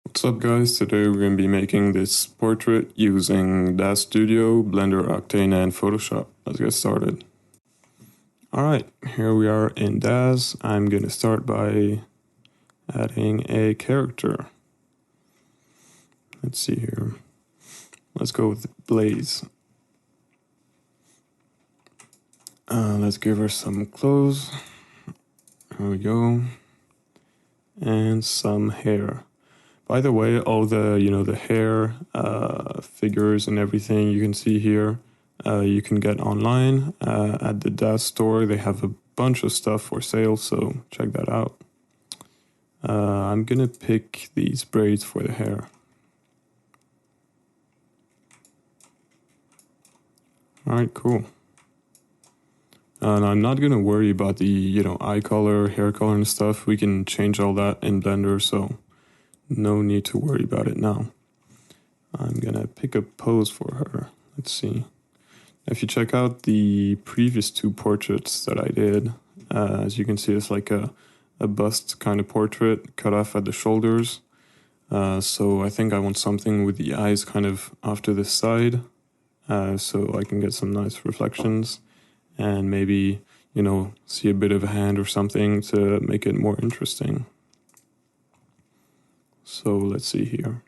What's up guys, today we're going to be making this portrait using Daz Studio, Blender Octane and Photoshop. Let's get started. Alright, here we are in Daz. I'm going to start by adding a character. Let's see here. Let's go with Blaze. Let's give her some clothes. There we go. And some hair. By the way, all the, the hair, figures and everything you can see here, you can get online at the Daz store. They have a bunch of stuff for sale, so check that out. I'm gonna pick these braids for the hair. Alright, cool. And I'm not gonna worry about the, eye color, hair color and stuff. We can change all that in Blender, so no need to worry about it now. I'm gonna pick a pose for her. Let's see. If you check out the previous two portraits that I did, as you can see, it's like a bust kind of portrait cut off at the shoulders. So I think I want something with the eyes kind of off to the side, so I can get some nice reflections and maybe, see a bit of a hand or something to make it more interesting. So let's see here.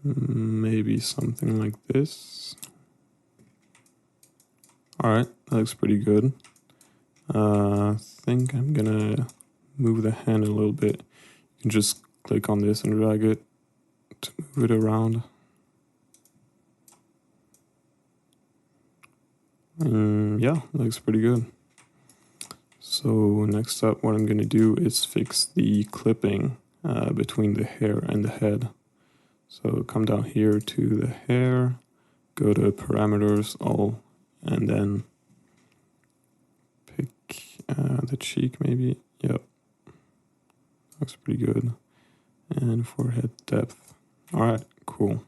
Maybe something like this. Alright, that looks pretty good. I think I'm gonna move the hand a little bit. You can just click on this and drag it to move it around. Yeah, looks pretty good. So next up, what I'm going to do is fix the clipping between the hair and the head. So come down here to the hair, go to parameters, all, and then pick the cheek maybe. Yep, looks pretty good. And forehead depth. All right, cool.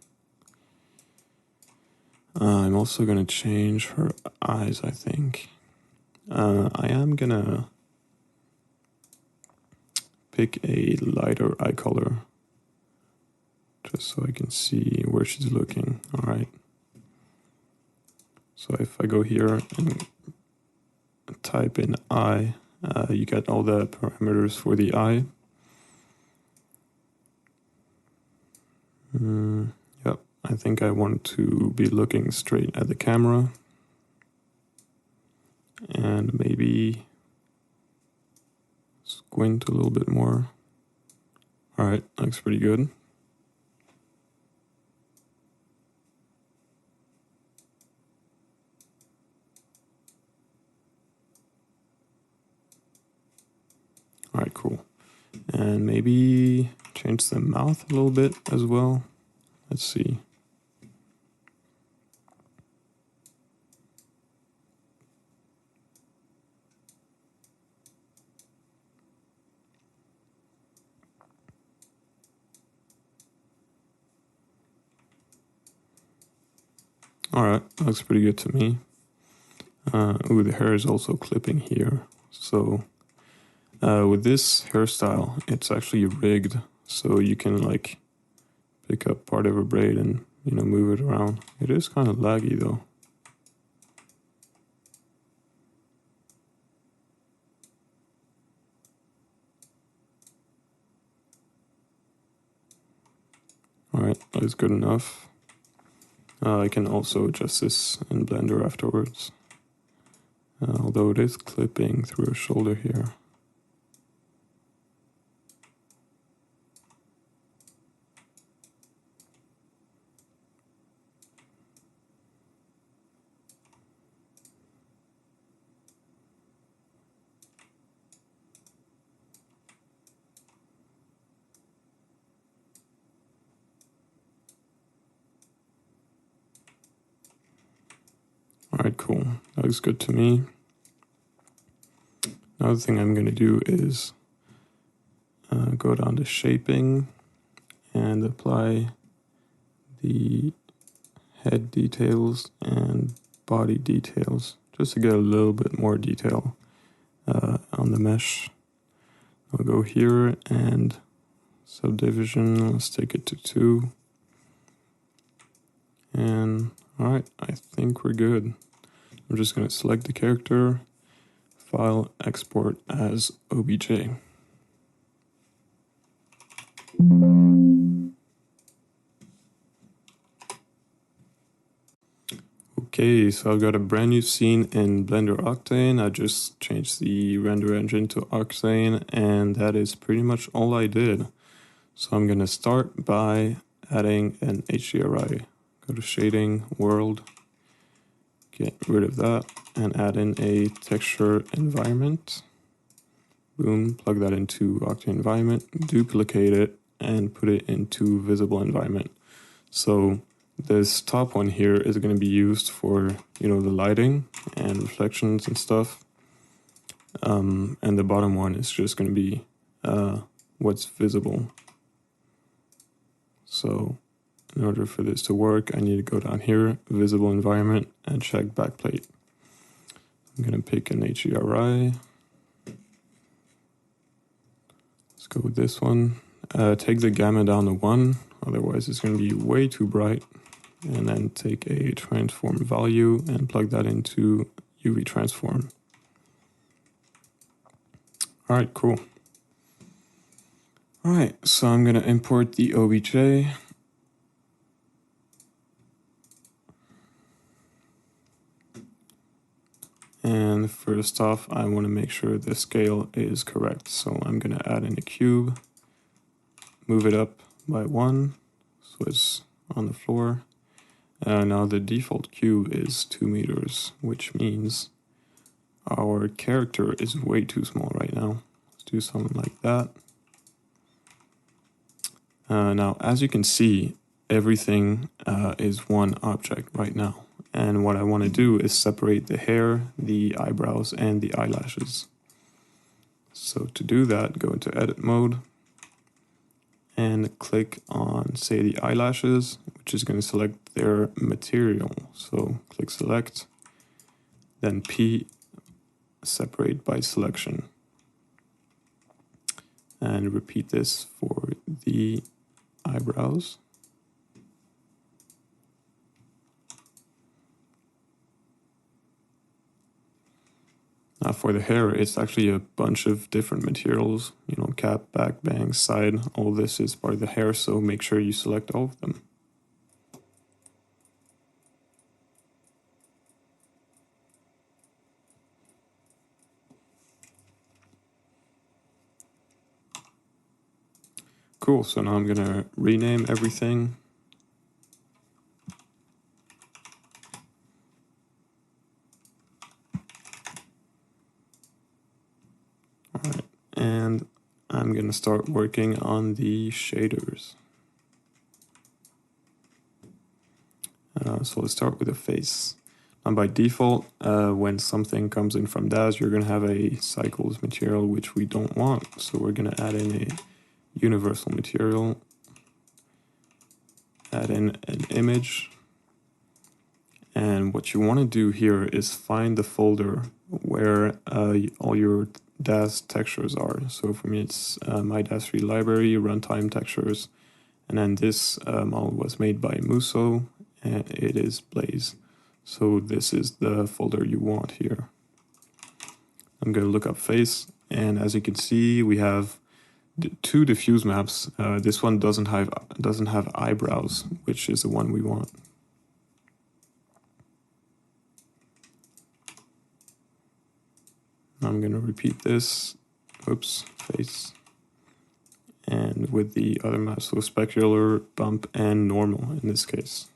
I'm also going to change her eyes, I think. I am gonna pick a lighter eye color just so I can see where she's looking. Alright. So if I go here and type in eye, you get all the parameters for the eye. Yep, I think I want to be looking straight at the camera. And maybe squint a little bit more. Alright, looks pretty good. Alright, cool. And maybe change the mouth a little bit as well. Let's see. Alright, looks pretty good to me. Ooh, the hair is also clipping here. So with this hairstyle, it's actually rigged, so you can like pick up part of a braid and move it around. It is kind of laggy though. Alright, that is good enough. I can also adjust this in Blender afterwards, although it is clipping through her shoulder here. Alright, cool. That looks good to me. Another thing I'm going to do is go down to shaping and apply the head details and body details just to get a little bit more detail on the mesh. I'll go here and subdivision, let's take it to 2. And all right, I think we're good. I'm just going to select the character, file, export as OBJ. Okay, so I've got a brand new scene in Blender Octane. I just changed the render engine to Octane, and that is pretty much all I did. So I'm going to start by adding an HDRI. Go to Shading, World, get rid of that, and add in a texture environment. Boom, plug that into Octane environment, duplicate it, and put it into visible environment. So this top one here is going to be used for, the lighting and reflections and stuff. And the bottom one is just going to be what's visible. So in order for this to work, I need to go down here, visible environment, and check backplate. I'm going to pick an HDRI. Let's go with this one. Take the gamma down to 1, otherwise it's going to be way too bright. And then take a transform value and plug that into UV transform. All right, cool. All right, so I'm going to import the OBJ. And first off, I want to make sure the scale is correct. So I'm going to add in a cube, move it up by 1, so it's on the floor. Now the default cube is 2 meters, which means our character is way too small right now. Let's do something like that. Now, as you can see, everything is one object right now. And what I want to do is separate the hair, the eyebrows, and the eyelashes. So to do that, go into edit mode and click on, say, the eyelashes, which is going to select their material. So click select, then P, separate by selection. And repeat this for the eyebrows. Now for the hair, it's actually a bunch of different materials, cap, back, bangs, side. All this is part of the hair, so make sure you select all of them. Cool, so now I'm gonna rename everything. All right, and I'm gonna start working on the shaders. So let's start with the face. And by default, when something comes in from Daz, you're gonna have a cycles material, which we don't want. So we're gonna add in a universal material, add in an image. And what you want to do here is find the folder where all your Daz textures are. So for me, it's my Daz 3 library, runtime textures. And then this model was made by Muso, and it is Blaze. So this is the folder you want here. I'm going to look up face, and as you can see, we have 2 diffuse maps. This one doesn't have eyebrows, which is the one we want. I'm going to repeat this. Oops, face. And with the other maps, so specular, bump, and normal in this case.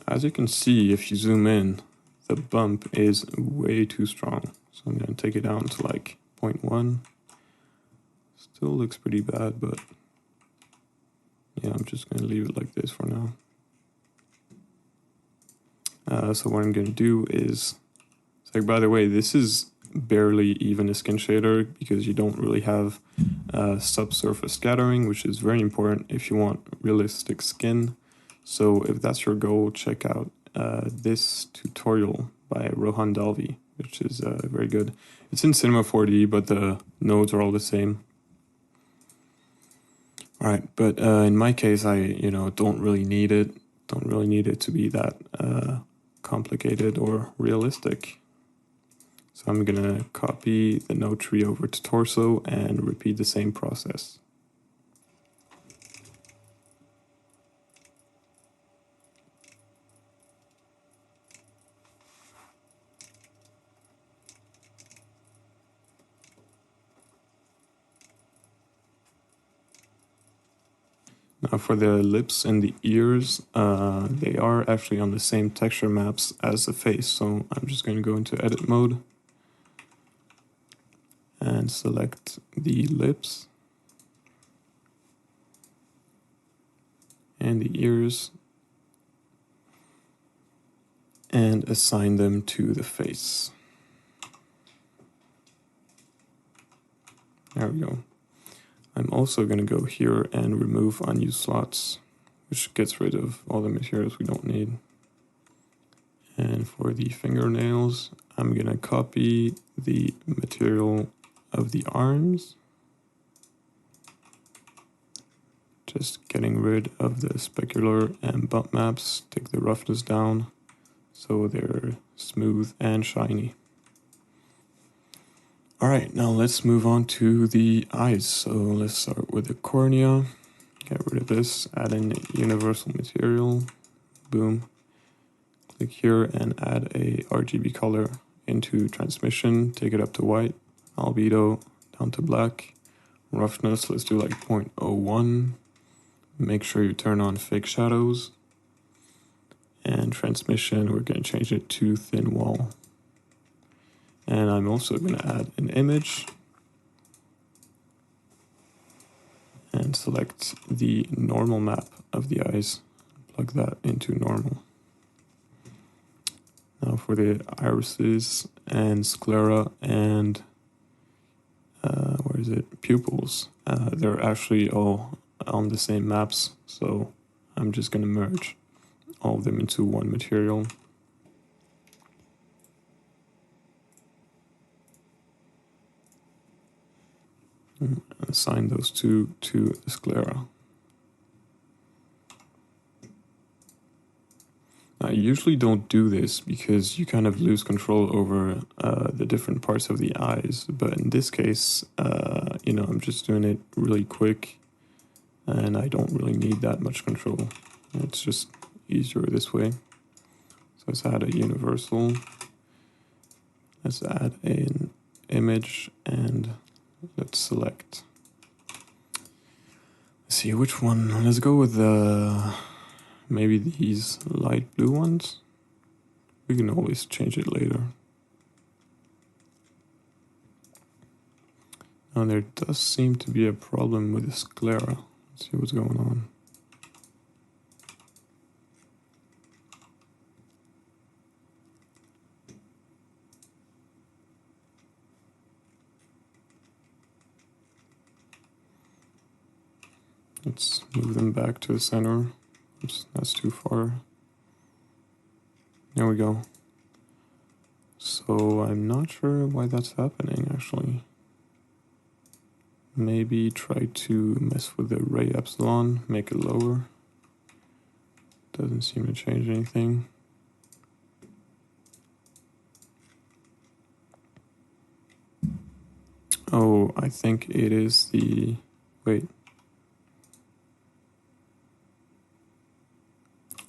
As you can see, if you zoom in, the bump is way too strong. So I'm going to take it down to like 0.1. Still looks pretty bad, but yeah, I'm just going to leave it like this for now. So what I'm going to do is, by the way, this is barely even a skin shader because you don't really have subsurface scattering, which is very important if you want realistic skin. So if that's your goal, check out this tutorial by Rohan Dalvi, which is very good. It's in Cinema 4D, but the nodes are all the same. All right, but in my case, I don't really need it. Don't really need it to be that complicated or realistic. So I'm gonna copy the node tree over to torso and repeat the same process. Now for the lips and the ears, they are actually on the same texture maps as the face. So I'm just going to go into edit mode and select the lips and the ears and assign them to the face. There we go. I'm also going to go here and remove unused slots, which gets rid of all the materials we don't need. And for the fingernails, I'm going to copy the material of the arms, just getting rid of the specular and bump maps, take the roughness down so they're smooth and shiny. All right, now let's move on to the eyes. So let's start with the cornea. Get rid of this, add in universal material, boom. Click here and add a RGB color into transmission, take it up to white, albedo down to black, roughness, let's do like 0.01. Make sure you turn on fake shadows. And transmission, we're going to change it to thin wall. And I'm also going to add an image and select the normal map of the eyes. Plug that into normal. Now for the irises and sclera and pupils, they're actually all on the same maps. So I'm just going to merge all of them into one material. And assign those two to the sclera. I usually don't do this because you kind of lose control over the different parts of the eyes, but in this case, I'm just doing it really quick and I don't really need that much control. It's just easier this way. So let's add a universal. Let's add an image and let's select. Let's see which one. Let's go with maybe these light blue ones. We can always change it later. Now there does seem to be a problem with the sclera. Let's see what's going on. Let's move them back to the center. Oops, that's too far. There we go. So I'm not sure why that's happening actually. Maybe try to mess with the ray epsilon, make it lower. Doesn't seem to change anything. Oh, I think it is the, wait.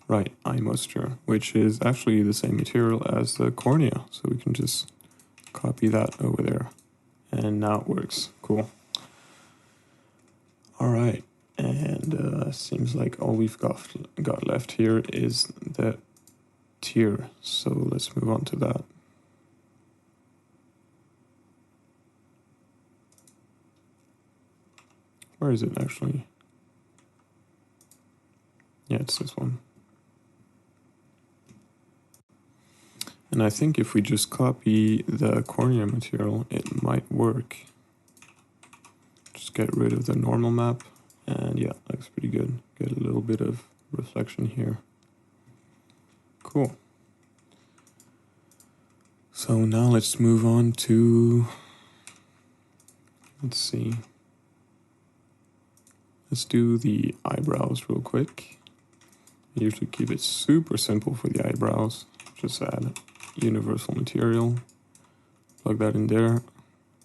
Right, eye moisture, which is actually the same material as the cornea. So we can just copy that over there. And now it works, cool. All right, and seems like all we've got left here is the tear. So let's move on to that. Where is it actually? Yeah, it's this one. And I think if we just copy the cornea material, it might work. Just get rid of the normal map, and yeah, looks pretty good. Get a little bit of reflection here. Cool. So now let's move on to, let's see. Let's do the eyebrows real quick. I usually keep it super simple for the eyebrows. Just add universal material, plug that in there,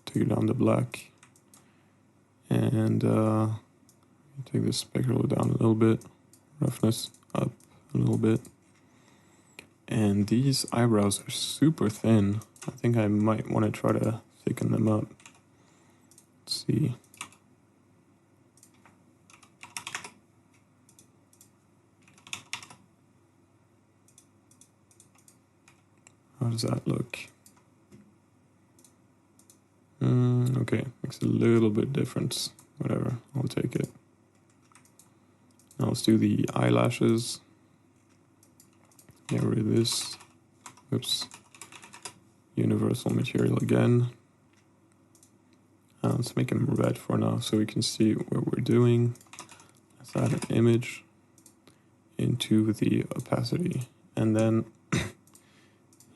take it down to black, and take the specular down a little bit, roughness up a little bit. And these eyebrows are super thin. I think I might want to try to thicken them up. Let's see. How does that look? Okay, makes a little bit difference. Whatever, I'll take it. Now let's do the eyelashes. Get rid of this. Oops. Universal material again. Let's make them red for now so we can see what we're doing. Let's add an image into the opacity. And then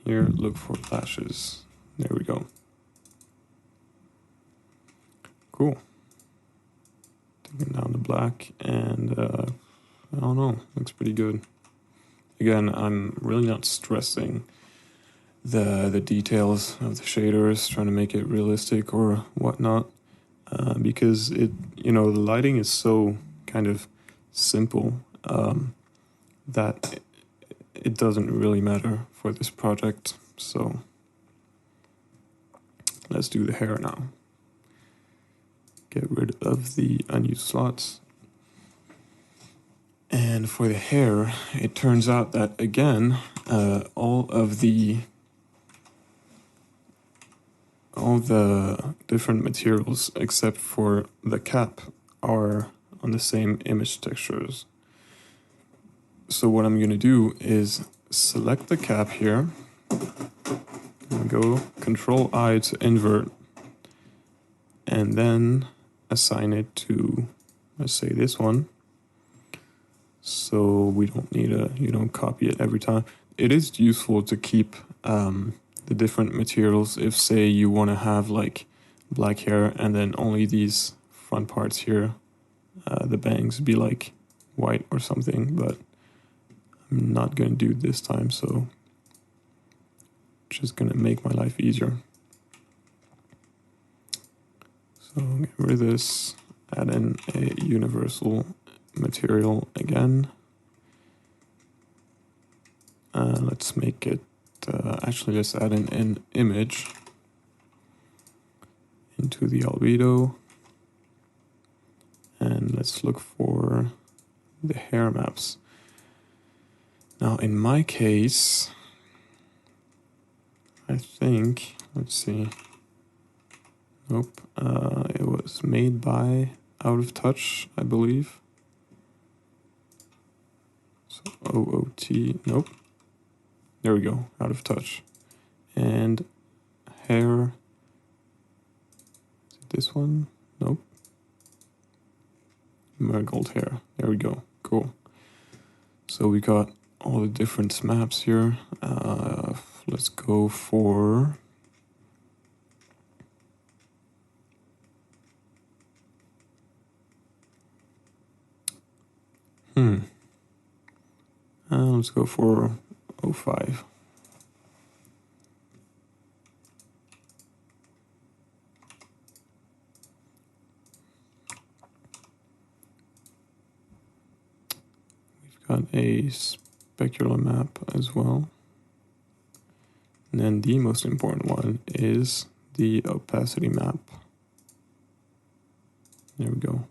here, look for lashes. There we go. Cool. Taking down the black, and I don't know, looks pretty good. Again, I'm really not stressing the details of the shaders, trying to make it realistic or whatnot, because the lighting is so kind of simple that it doesn't really matter for this project. So let's do the hair now. Get rid of the unused slots. And for the hair, it turns out that, again, all the different materials except for the cap are on the same image textures. So what I'm going to do is select the cap here, and go Control-I to invert, and then assign it to, let's say, this one. So we don't need copy it every time. It is useful to keep the different materials if, say, you want to have like black hair and then only these front parts here, the bangs, be like white or something, but I'm not going to do it this time, so just going to make my life easier. So get rid of this, add in a universal material again. Let's make it, actually let's add in an image into the albedo. And let's look for the hair maps. Now in my case, I think, let's see, nope, it was made by Out of Touch, I believe. So OOT, nope. There we go, Out of Touch. And hair, is it this one? Nope. Marigold hair, there we go, cool. So we got all the different maps here. Let's go for let's go for 05. We've got a specular map as well. And then the most important one is the opacity map. There we go.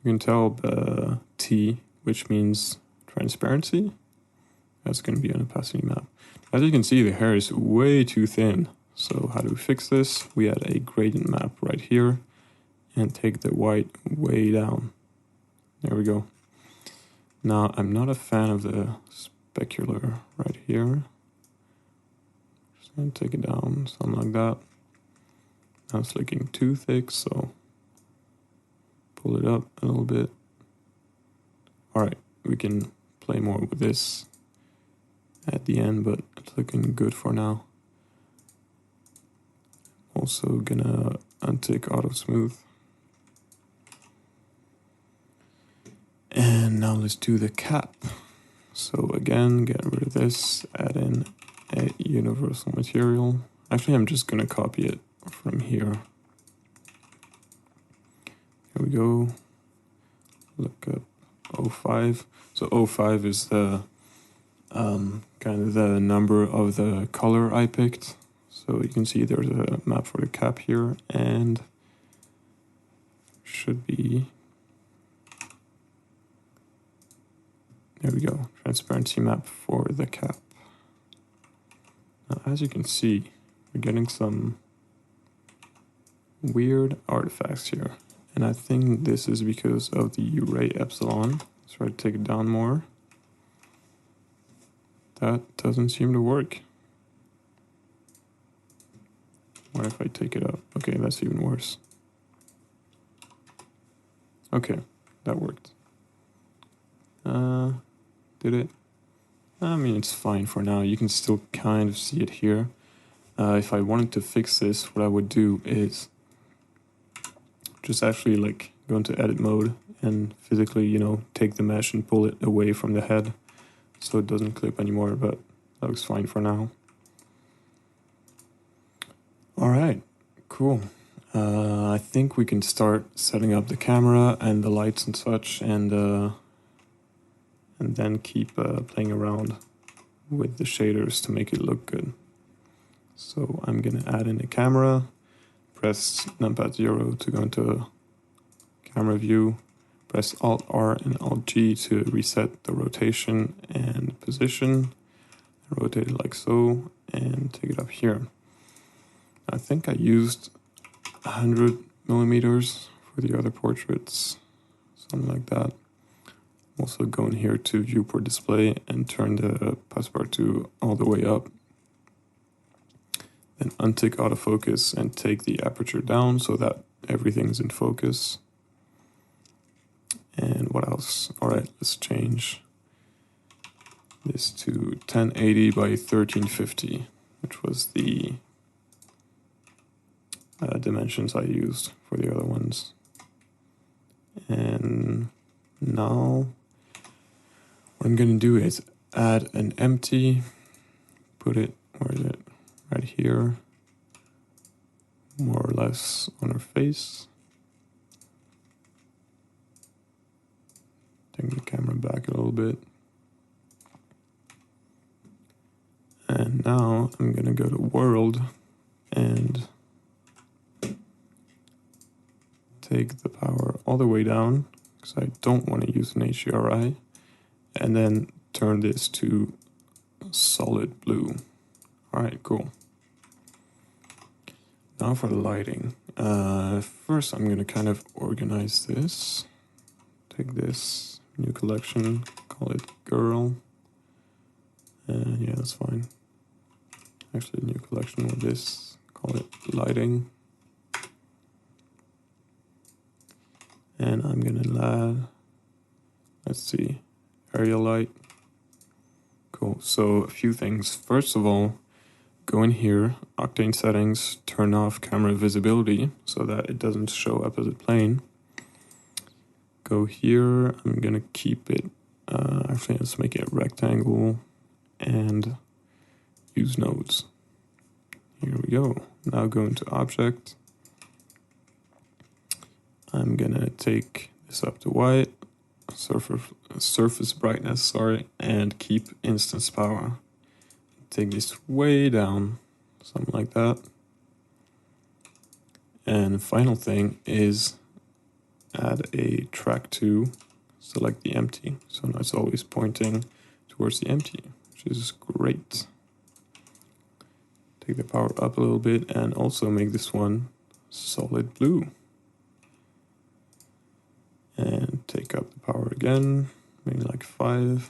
You can tell the T, which means transparency. That's going to be an opacity map. As you can see, the hair is way too thin. So how do we fix this? We add a gradient map right here and take the white way down. There we go. Now, I'm not a fan of the specular right here. and take it down, something like that. Now it's looking too thick, so pull it up a little bit. All right, we can play more with this at the end, but it's looking good for now. Also gonna untick auto smooth. And now let's do the cap. So again, get rid of this, add in a universal material. Actually, I'm just gonna copy it from here. Here we go. Look up 05. So 05 is the kind of the number of the color I picked. So you can see there's a map for the cap here, and should be, there we go, transparency map for the cap. Now, as you can see, we're getting some weird artifacts here. And I think this is because of the ray epsilon. Let's try to take it down more. That doesn't seem to work. What if I take it up? Okay, that's even worse. Okay, that worked. Did it? I mean, it's fine for now. You can still kind of see it here. If I wanted to fix this, what I would do is just actually like go into edit mode and physically, you know, take the mesh and pull it away from the head so it doesn't clip anymore, but that looks fine for now. All right, cool. I think we can start setting up the camera and the lights and such, and then keep playing around with the shaders to make it look good. So I'm gonna add in a camera, press numpad 0 to go into camera view, press Alt R and Alt G to reset the rotation and position, rotate it like so, and take it up here. I think I used 100 millimeters for the other portraits, something like that. Also go in here to viewport display and turn the passepartout all the way up. Then untick autofocus and take the aperture down so that everything's in focus. And what else? All right, let's change this to 1080 by 1350, which was the dimensions I used for the other ones. And now what I'm going to do is add an empty, put it, where is it? Right here, more or less on her face. Take the camera back a little bit. And now I'm going to go to world and take the power all the way down because I don't want to use an HDRI, and then turn this to solid blue. All right, cool. Now for the lighting. First, I'm going to kind of organize this. Take this new collection, call it girl. And yeah, that's fine. Actually, new collection with this, call it lighting. And I'm going to add, let's see, area light. Cool. So a few things. First of all, go in here, Octane settings, turn off camera visibility so that it doesn't show up as a plane. Go here, I'm gonna keep it, actually let's make it rectangle and use nodes. Here we go. Now go into object. I'm gonna take this up to white, surface brightness, sorry, and keep instance power. Take this way down, something like that. And the final thing is add a track to, select the empty. So now it's always pointing towards the empty, which is great. Take the power up a little bit and also make this one solid blue. And take up the power again, maybe like 5.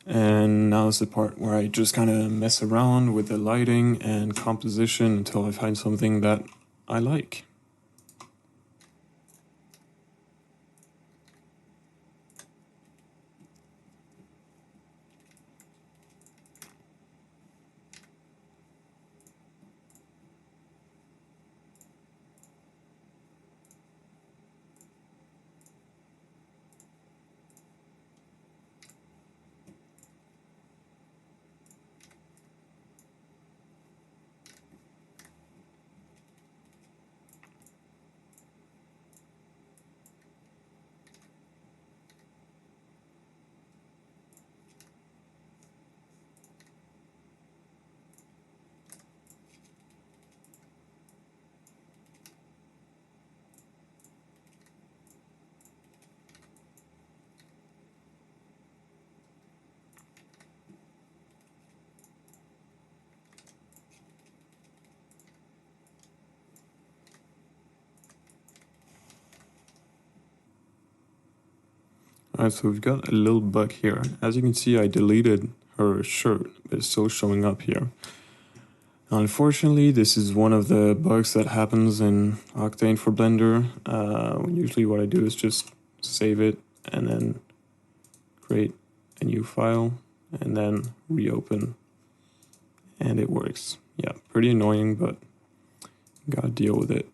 And now is the part where I just kind of mess around with the lighting and composition until I find something that I like. Alright, so we've got a little bug here. As you can see, I deleted her shirt, but it's still showing up here. Unfortunately, this is one of the bugs that happens in Octane for Blender. Usually what I do is just save it and then create a new file and then reopen, and it works. Yeah, pretty annoying, but gotta deal with it.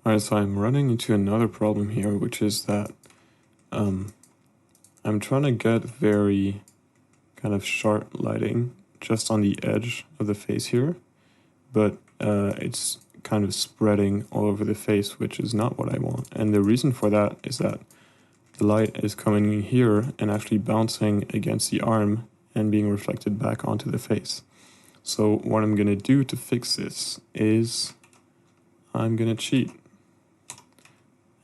Alright, so I'm running into another problem here, which is that I'm trying to get very kind of sharp lighting just on the edge of the face here, but it's kind of spreading all over the face, which is not what I want. And the reason for that is that the light is coming in here and actually bouncing against the arm and being reflected back onto the face. So what I'm gonna do to fix this is I'm gonna cheat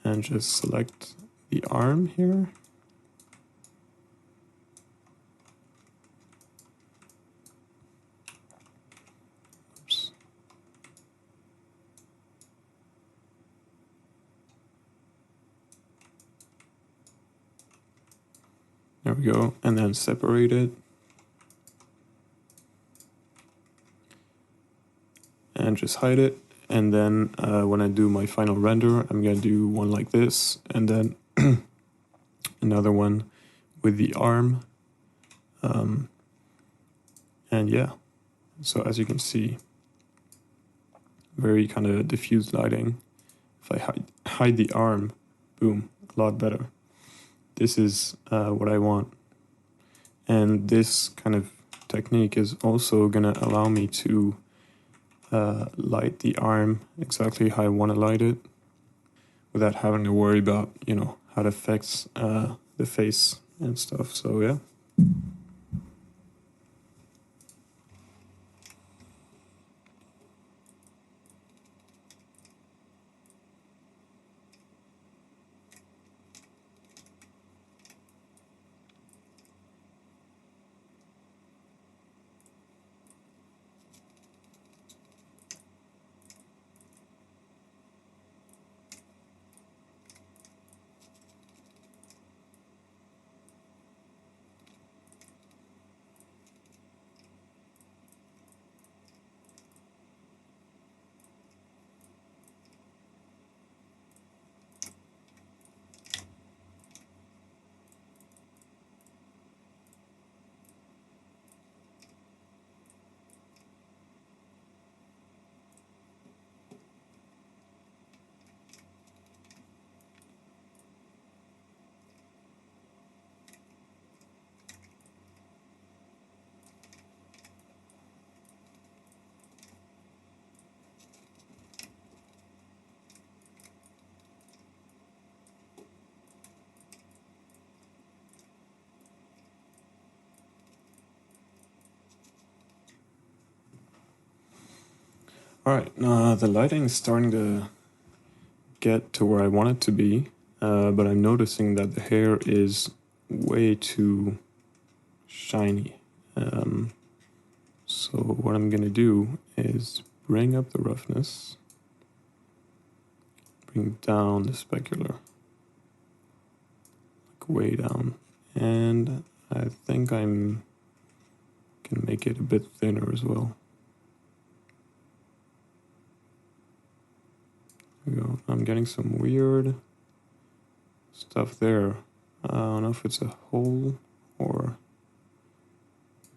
and just select the arm here. Oops. There we go, and then separate it. And just hide it. And then when I do my final render, I'm gonna do one like this, and then another one with the arm. And yeah, so as you can see, very kind of diffused lighting. If I hide the arm, boom, a lot better. This is what I want. And this kind of technique is also gonna allow me to light the arm exactly how I want to light it without having to worry about, how it affects the face and stuff. So yeah. Alright, the lighting is starting to get to where I want it to be, but I'm noticing that the hair is way too shiny. So what I'm gonna do is bring up the roughness, bring down the specular, like way down, and I think I'm gonna make it a bit thinner as well. There we go. I'm getting some weird stuff there. I don't know if it's a hole or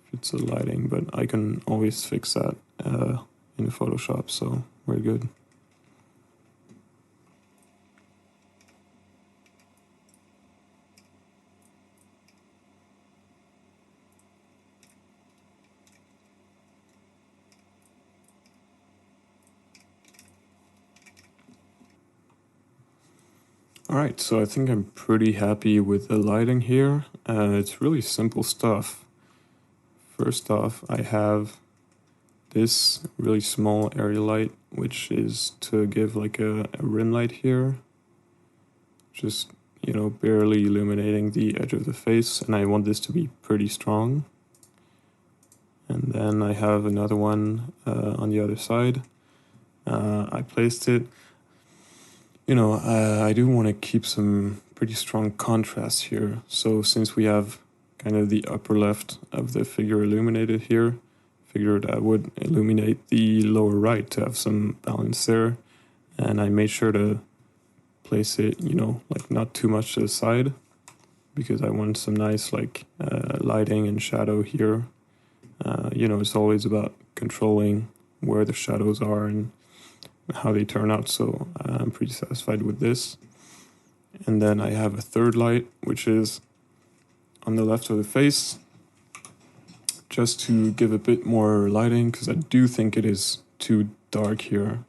if it's a lighting, but I can always fix that in Photoshop, so we're good. Alright, so I think I'm pretty happy with the lighting here. It's really simple stuff. First off, I have this really small area light, which is to give like a rim light here. Just, you know, barely illuminating the edge of the face, and I want this to be pretty strong. And then I have another one on the other side. I placed it. You know, I do want to keep some pretty strong contrast here. So since we have kind of the upper left of the figure illuminated here, figured I would illuminate the lower right to have some balance there. And I made sure to place it, you know, like not too much to the side, because I want some nice like lighting and shadow here. You know, it's always about controlling where the shadows are and how they turn out, so I'm pretty satisfied with this. And then I have a third light, which is on the left of the face, just to give a bit more lighting, because I do think it is too dark here.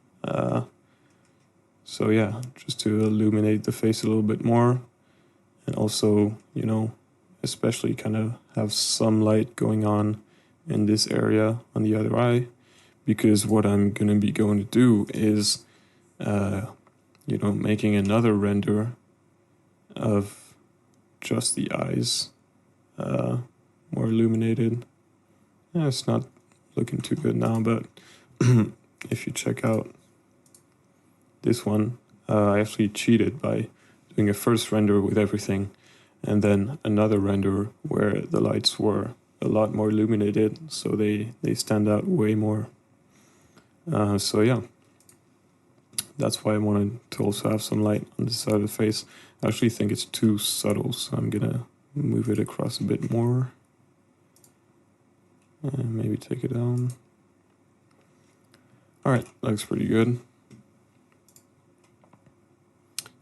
So yeah, just to illuminate the face a little bit more, and also, you know, especially kind of have some light going on in this area on the other eye. Because what I'm going to be going to do is, you know, making another render of just the eyes, more illuminated. Yeah, it's not looking too good now, but if you check out this one, I actually cheated by doing a first render with everything, and then another render where the lights were a lot more illuminated, so they stand out way more. So yeah, that's why I wanted to also have some light on this side of the face. I actually think it's too subtle, so I'm gonna move it across a bit more. And maybe take it down. Alright, looks pretty good.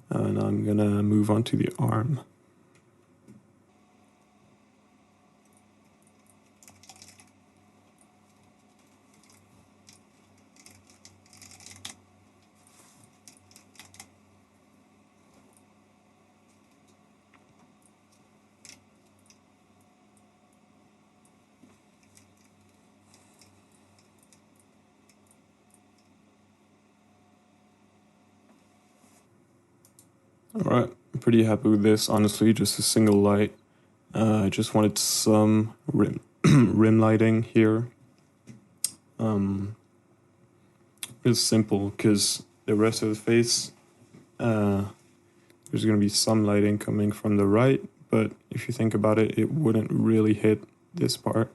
And I'm gonna move on to the arm. Alright, I'm pretty happy with this, honestly, just a single light. I just wanted some rim lighting here. It's simple, because the rest of the face, there's going to be some lighting coming from the right, but if you think about it, it wouldn't really hit this part.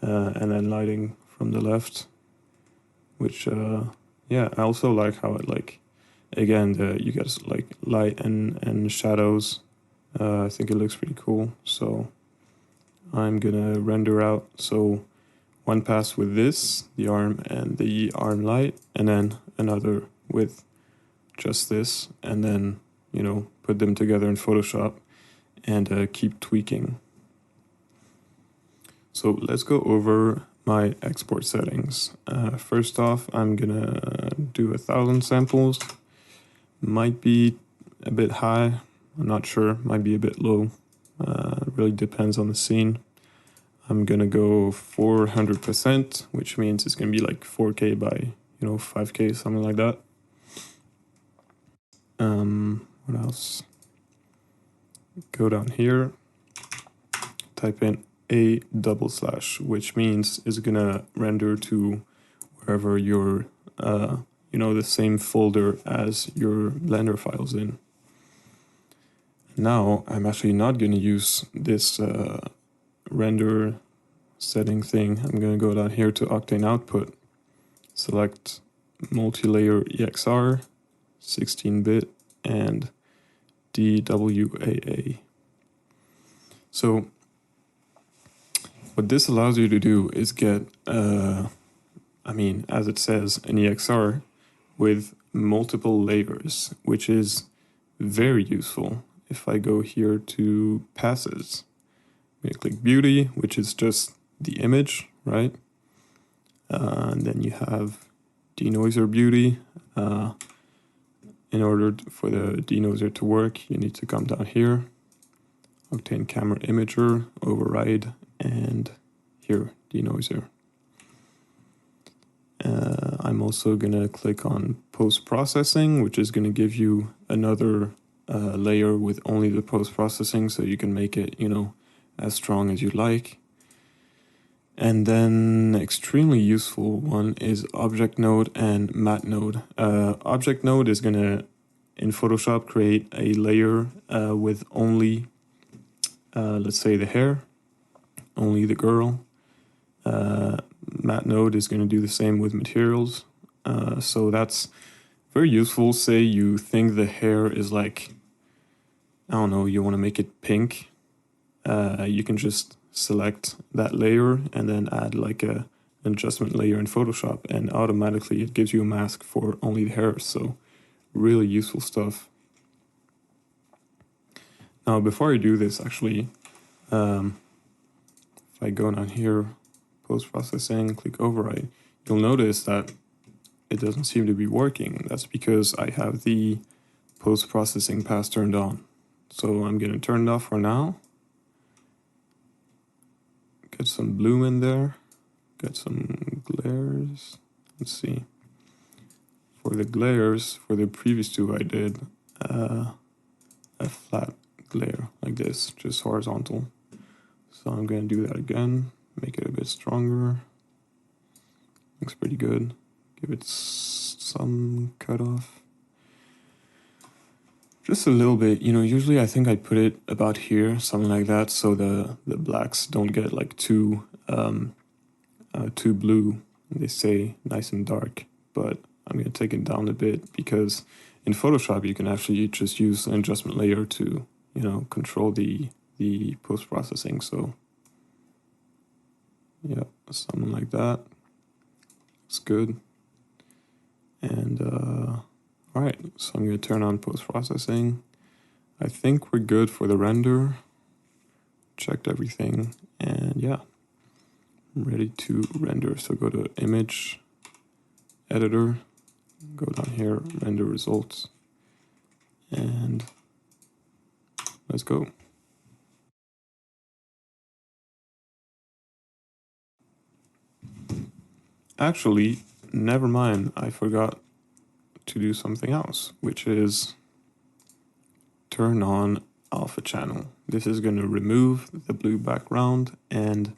And then lighting from the left, which, yeah, I also like how it, like, again, you get like light and shadows. I think it looks pretty cool. So I'm gonna render out one pass with this, the arm and the arm light, and then another with just this, and then, you know, put them together in Photoshop and keep tweaking. So let's go over my export settings. First off, I'm gonna do 1,000 samples. Might be a bit high, I'm not sure, might be a bit low. It really depends on the scene. I'm gonna go 400%, which means it's gonna be like 4K by 5K, something like that. What else? Go down here, type in a // which means it's gonna render to wherever your the same folder as your Blender files in. Now I'm actually not gonna use this render setting thing. I'm gonna go down here to Octane output, select multi-layer EXR, 16-bit, and DWAA. So what this allows you to do is get, as it says, an EXR with multiple layers, which is very useful. If I go here to passes, I'm gonna click beauty, which is just the image, right? And then you have denoiser beauty. In order for the denoiser to work, you need to come down here, Octane camera imager, override, and here, denoiser. I'm also gonna click on post-processing, which is gonna give you another layer with only the post-processing, so you can make it, as strong as you like. And then extremely useful one is object node and matte node. Object node is gonna, in Photoshop, create a layer with only, let's say, the hair, only the girl. Matte node is gonna do the same with materials. So that's very useful. Say you think the hair is like, I don't know, you wanna make it pink. You can just select that layer and then add like an adjustment layer in Photoshop, and automatically it gives you a mask for only the hair. So really useful stuff. Now before I do this, actually, if I go down here, post-processing, click override, you'll notice that it doesn't seem to be working. That's because I have the post-processing pass turned on. So I'm going to turn it off for now. Get some bloom in there, get some glares. Let's see. For the glares, for the previous two, I did a flat glare like this, just horizontal. So I'm going to do that again, make it a bit stronger. Looks pretty good. Give it some cutoff. Just a little bit, usually I think I put it about here, something like that, so the blacks don't get like too blue, they stay nice and dark. But I'm going to take it down a bit, because in Photoshop you can actually just use an adjustment layer to, control the post-processing. So yeah, something like that. It's good. And all right, so I'm going to turn on post-processing. I think we're good for the render. Checked everything, and yeah, I'm ready to render. So go to image, editor, go down here, render results, and let's go. Actually, never mind, I forgot to do something else, which is turn on alpha channel. This is going to remove the blue background and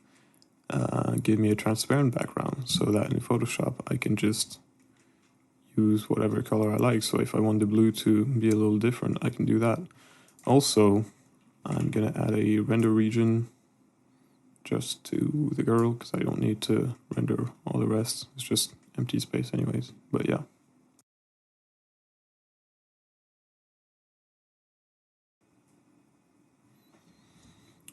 give me a transparent background, so that in Photoshop I can just use whatever color I like. So if I want the blue to be a little different, I can do that. Also, I'm going to add a render region just to the girl, because I don't need to render all the rest. It's just empty space anyways, but yeah.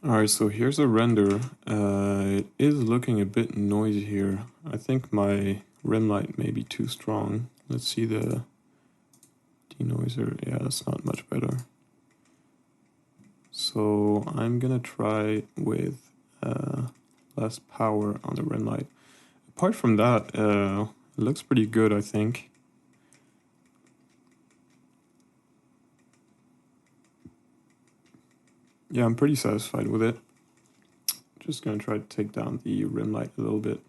Alright, so here's a render. It is looking a bit noisy here. I think my rim light may be too strong. Let's see the denoiser. Yeah, that's not much better. So I'm gonna try with less power on the rim light. Apart from that, it looks pretty good, I think. Yeah, I'm pretty satisfied with it. Just gonna try to take down the rim light a little bit.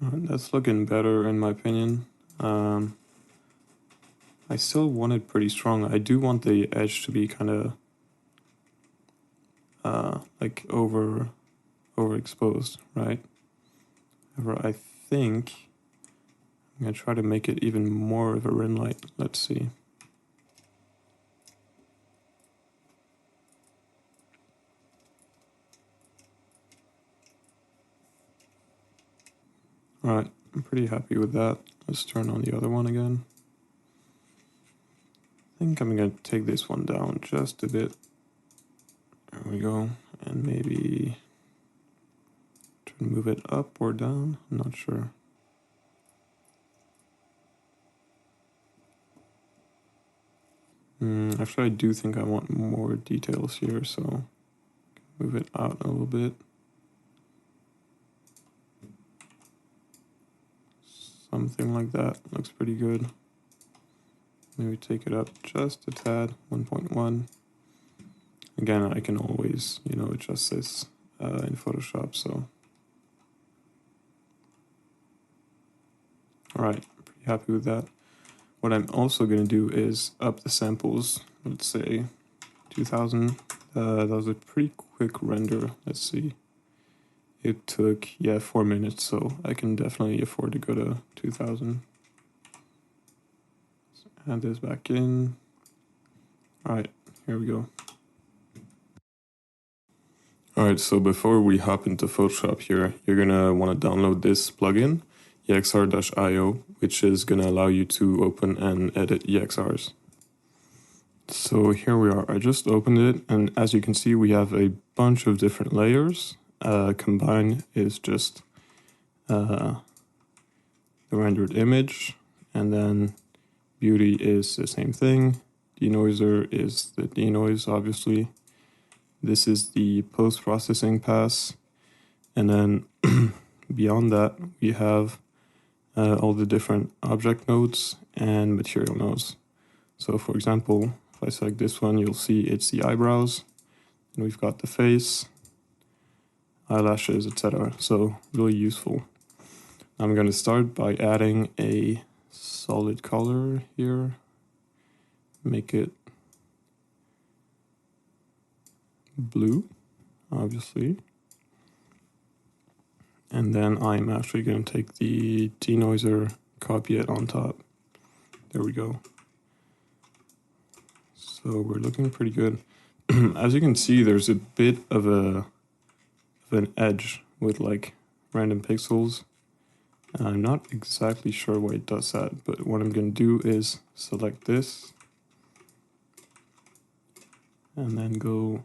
All right, that's looking better in my opinion. I still want it pretty strong. I do want the edge to be kind of like overexposed, right? However, I think I'm gonna try to make it even more of a rim light. Let's see. All right, I'm pretty happy with that. Let's turn on the other one again. I think I'm gonna take this one down just a bit. There we go. And maybe try to move it up or down. I'm not sure. Actually, I do think I want more details here, so move it out a little bit. Something like that looks pretty good. Maybe take it up just a tad, 1.1. Again, I can always, adjust this in Photoshop, so. All right, pretty happy with that. What I'm also gonna do is up the samples, let's say 2000. That was a pretty quick render, let's see. It took, 4 minutes, so I can definitely afford to go to 2000. Add this back in. All right, here we go. All right, so before we hop into Photoshop here, you're gonna wanna download this plugin, exr-io, which is gonna allow you to open and edit EXRs. So here we are, I just opened it, and as you can see, we have a bunch of different layers. Combine is just the rendered image, and then beauty is the same thing. Denoiser is the denoise, obviously. This is the post-processing pass, and then beyond that, we have all the different object nodes and material nodes. So for example, if I select this one, you'll see it's the eyebrows, and we've got the face, eyelashes, etc. So really useful. I'm going to start by adding a solid color here, make it blue, obviously. And then I'm actually going to take the denoiser, copy it on top. There we go. So we're looking pretty good. As you can see, there's a bit of an edge with like random pixels. I'm not exactly sure why it does that, but what I'm going to do is select this and then go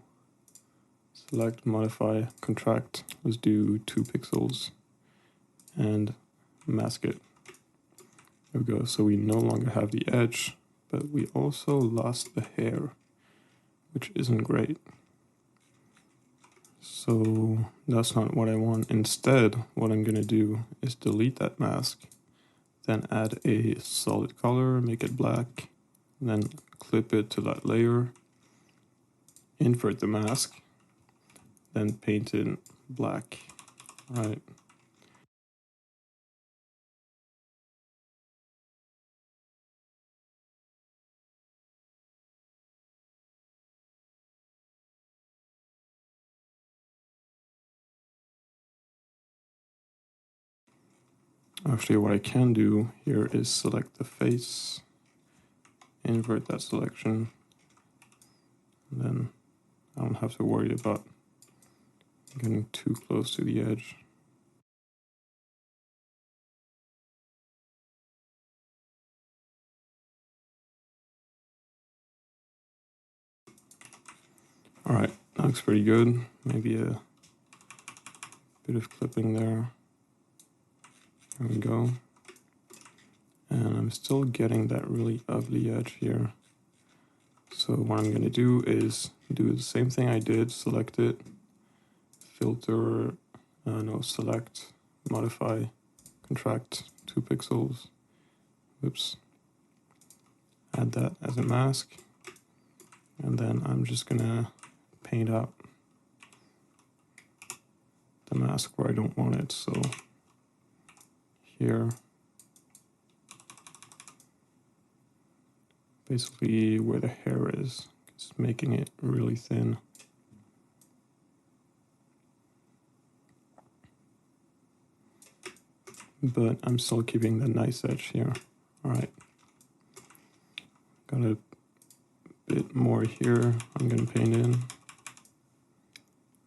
select, modify, contract. Let's do 2 pixels and mask it. There we go. So we no longer have the edge, but we also lost the hair, which isn't great. So that's not what I want. Instead, what I'm going to do is delete that mask, then add a solid color, make it black, then clip it to that layer, invert the mask, then paint in black. All right. Actually, what I can do here is select the face, invert that selection, and then I don't have to worry about getting too close to the edge. All right, that looks pretty good. Maybe a bit of clipping there. There we go. And I'm still getting that really ugly edge here. So what I'm gonna do is do the same thing I did, select it, filter, select, modify, contract 2 pixels. Oops. Add that as a mask. And then I'm just gonna paint out the mask where I don't want it. So here. Basically where the hair is, just making it really thin. But I'm still keeping the nice edge here. All right. Got a bit more here. I'm gonna paint in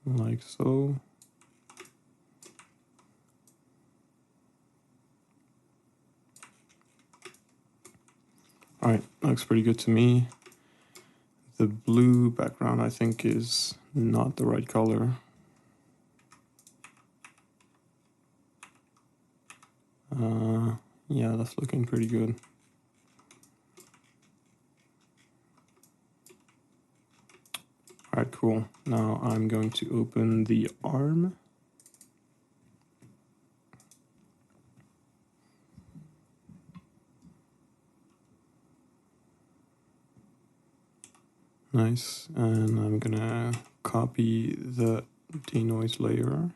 like so. All right, looks pretty good to me. The blue background I think is not the right color. Yeah, that's looking pretty good. All right, cool. Now I'm going to open the arm. Nice, and I'm gonna copy the denoise layer.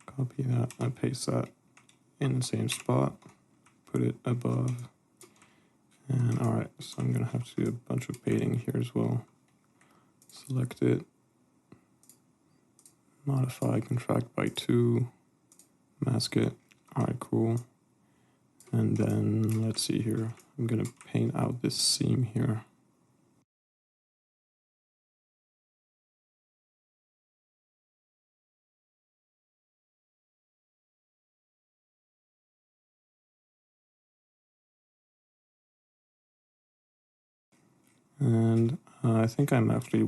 Copy that and paste that in the same spot. Put it above. And all right, so I'm gonna have to do a bunch of painting here as well. Select it. Modify, contract by 2. Mask it. All right, cool. And then let's see here. I'm gonna paint out this seam here. And I think I'm actually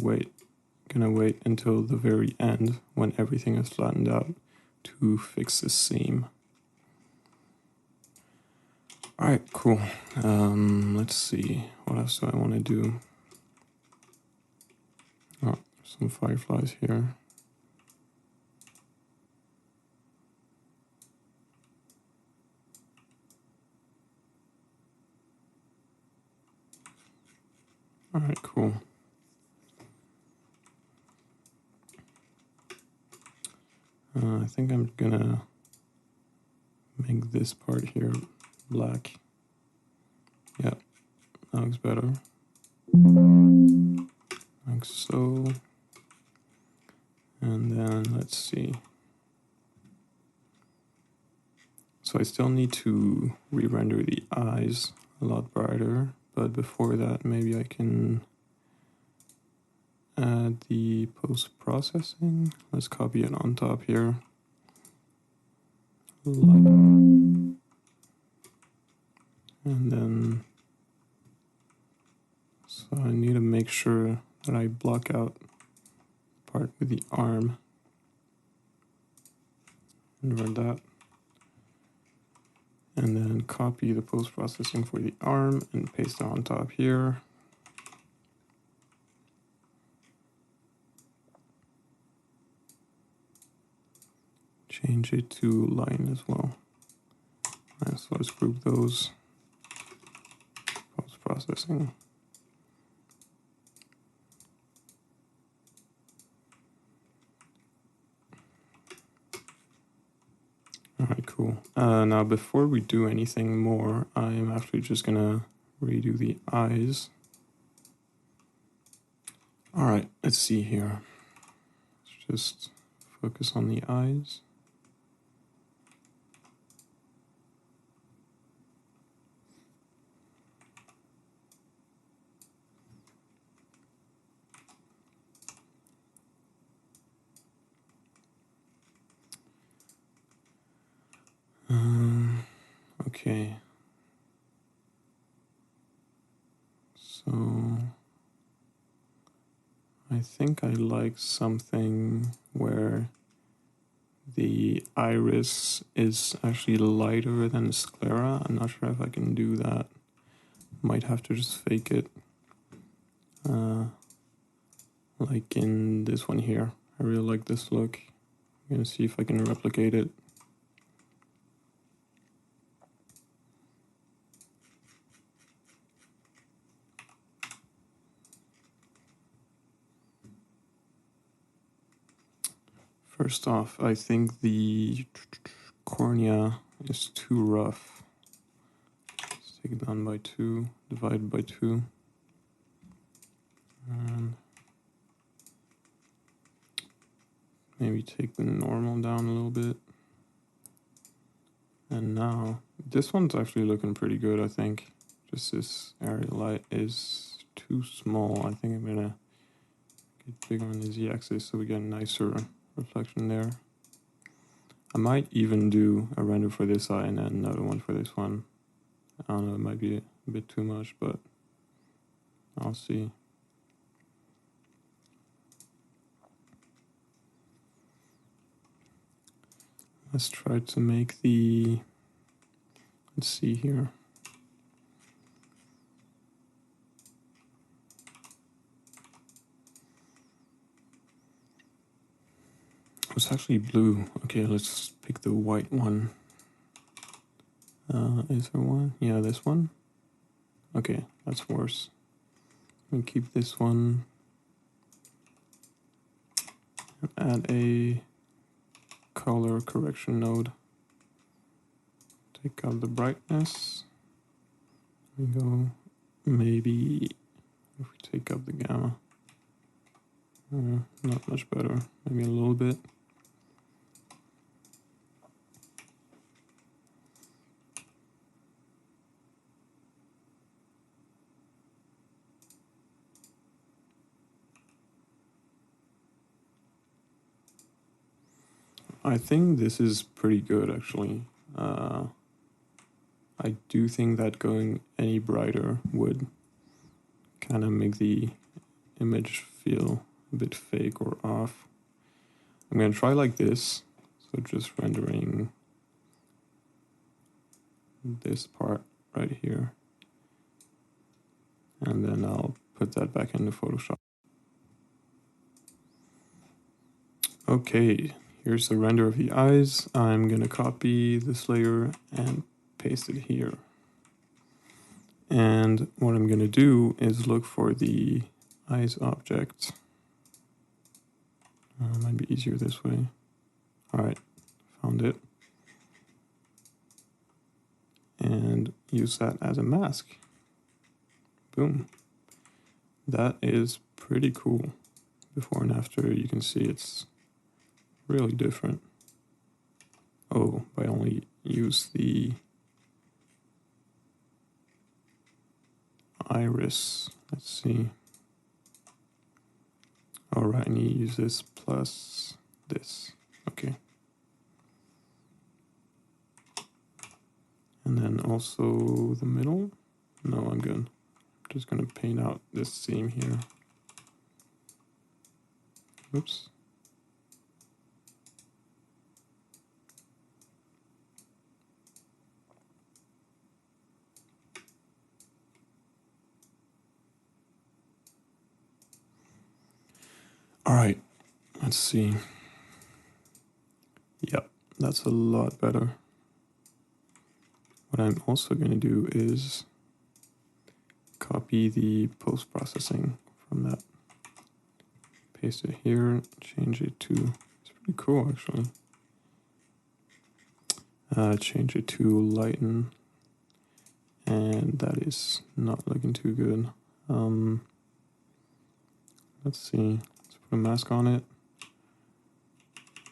gonna wait until the very end when everything is flattened out to fix this seam. All right, cool. Let's see, what else do I want to do? Oh, some fireflies here. All right, cool. I think I'm gonna make this part here black. Yeah, that looks better. Like so. And then let's see. So I still need to re-render the eyes a lot brighter, but before that maybe I can add the post-processing. Let's copy it on top here. And then, so I need to make sure that I block out the part with the arm. Invert that. And then copy the post-processing for the arm and paste it on top here. Change it to line as well. Alright, so let's group those. Post-processing. Alright, cool. Now before we do anything more, I'm actually just gonna redo the eyes. Alright, let's see here. Let's just focus on the eyes. Okay. So I think I like something where the iris is actually lighter than the sclera. I'm not sure if I can do that. Might have to just fake it. Like in this one here. I really like this look. I'm gonna see if I can replicate it. First off, I think the cornea is too rough. Let's take it down by 2, divide by 2. And maybe take the normal down a little bit. And now, this one's actually looking pretty good, I think. Just this area light is too small. I think I'm gonna get bigger on the z-axis so we get a nicer reflection there. I might even do a render for this eye and then another one for this one. I don't know, it might be a bit too much, but I'll see. Let's try to make the, let's see here. It was actually blue. Okay, let's pick the white one. Is there one? Yeah, this one. Okay, that's worse. We keep this one. Add a color correction node. Take out the brightness. We go, maybe if we take out the gamma. Not much better, maybe a little bit. I think this is pretty good, actually. I do think that going any brighter would kind of make the image feel a bit fake or off. I'm going to try like this, so just rendering this part right here. And then I'll put that back into Photoshop. Okay. Here's the render of the eyes. I'm gonna copy this layer and paste it here. And what I'm gonna do is look for the eyes object. Might be easier this way. All right, found it. And use that as a mask. Boom. That is pretty cool. Before and after, you can see it's really different. Oh, but I only use the iris. Let's see. All right, I need to use this plus this. Okay. And then also the middle. No, I'm good. I'm just gonna paint out this seam here. Oops. All right, let's see. Yep, that's a lot better. What I'm also going to do is copy the post-processing from that. Paste it here, change it to, it's pretty cool actually. Change it to lighten, and that is not looking too good. Let's see. Put a mask on it.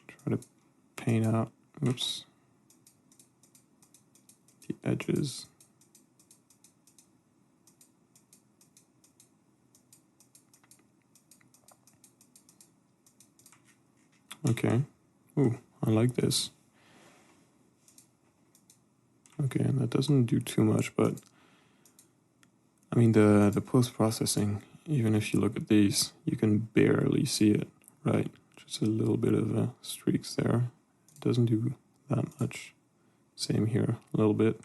Try to paint out, oops, the edges. Okay. Ooh, I like this. Okay, and that doesn't do too much, but I mean the post-processing, even if you look at these, you can barely see it, right? Just a little bit of streaks there. It doesn't do that much. Same here, a little bit.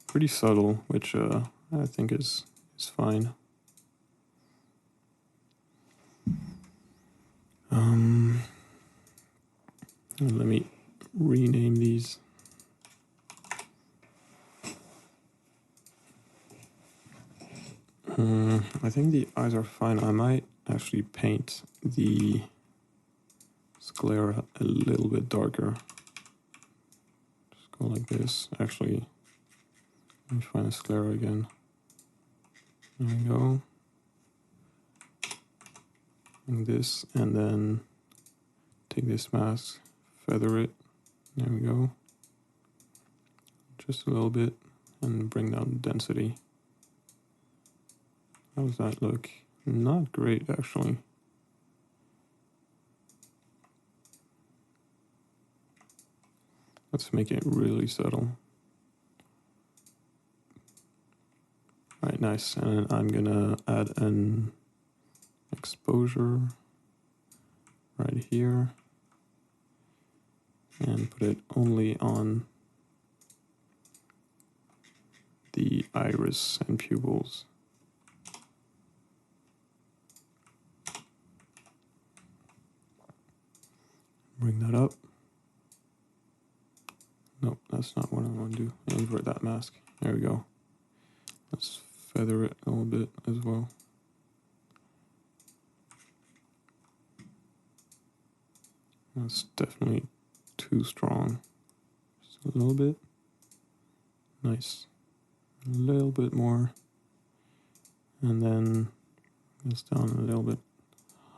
Pretty subtle, which I think is fine. Let me rename these. I think the eyes are fine. I might actually paint the sclera a little bit darker. Just go like this. Actually, let me find a sclera again. There we go. Like this, and then take this mask, feather it. There we go. Just a little bit, and bring down the density. How does that look? Not great, actually. Let's make it really subtle. Alright, nice. And I'm gonna add an exposure right here and put it only on the iris and pupils. Bring that up. Nope, that's not what I want to do. Invert that mask. There we go. Let's feather it a little bit as well. That's definitely too strong. Just a little bit. Nice. A little bit more. And then goes down a little bit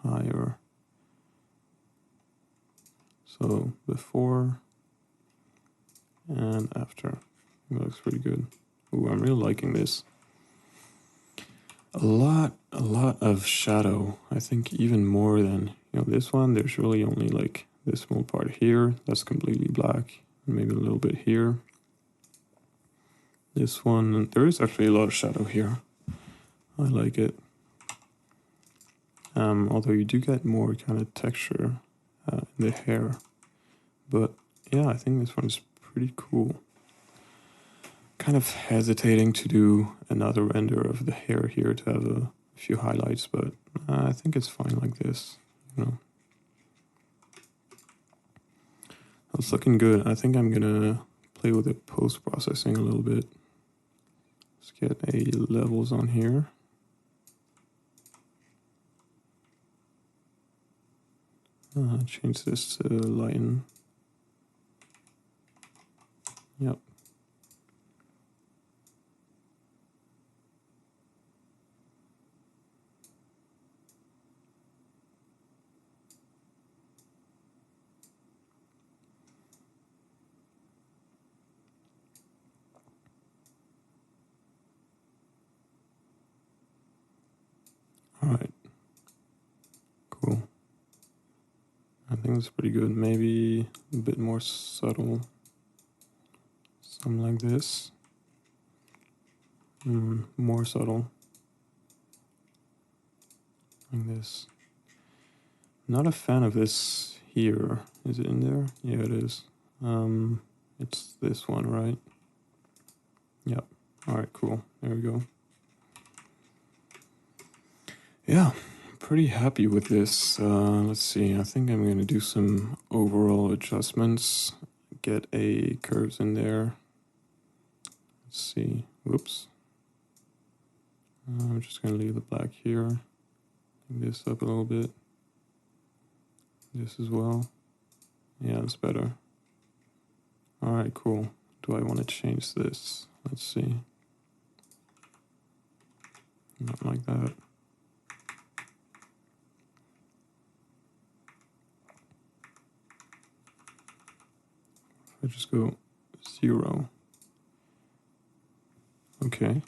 higher. So before and after. It looks pretty good. Ooh, I'm really liking this. A lot of shadow. I think even more than, this one. There's really only like this small part here that's completely black, and maybe a little bit here. This one, there is actually a lot of shadow here. I like it. Although you do get more kind of texture in the hair. But yeah, I think this one is pretty cool. Kind of hesitating to do another render of the hair here to have a few highlights, but I think it's fine like this, It's looking good. I think I'm gonna play with the post-processing a little bit. Let's get a levels on here. Change this to lighten. Yep. All right. Cool. I think it's pretty good. Maybe a bit more subtle. Something like this. More subtle. Like this. Not a fan of this here. Is it in there? Yeah, it is. It's this one, right? Yep. All right, cool. There we go. Yeah, pretty happy with this. Let's see. I think I'm going to do some overall adjustments. Get a curves in there. Let's see. Whoops. I'm just going to leave the black here. Bring this up a little bit. This as well. Yeah, it's better. All right, cool. Do I want to change this? Let's see. Not like that. If I just go 0. Okay.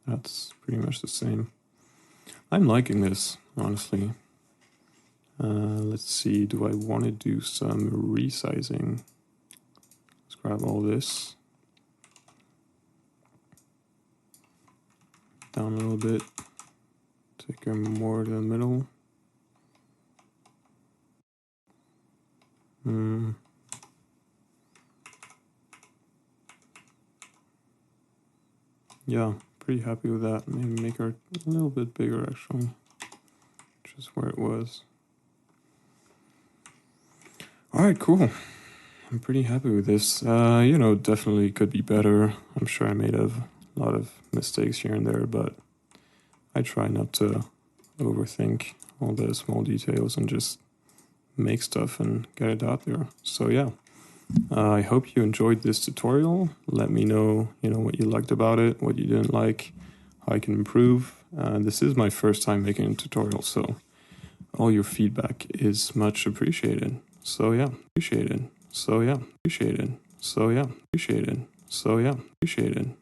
That's pretty much the same. I'm liking this, honestly. Let's see, do I want to do some resizing? Let's grab all this. Down a little bit. Take them more to the middle. Yeah, pretty happy with that. Maybe make her a little bit bigger, actually. Just where it was. Alright, cool. I'm pretty happy with this. Definitely could be better. I'm sure I made a lot of mistakes here and there, but I try not to overthink all the small details and just make stuff and get it out there. So yeah, I hope you enjoyed this tutorial. Let me know, what you liked about it, what you didn't like, how I can improve. This is my first time making a tutorial, so all your feedback is much appreciated. So yeah, appreciated. So yeah, appreciated. So yeah, appreciated. So yeah, appreciated.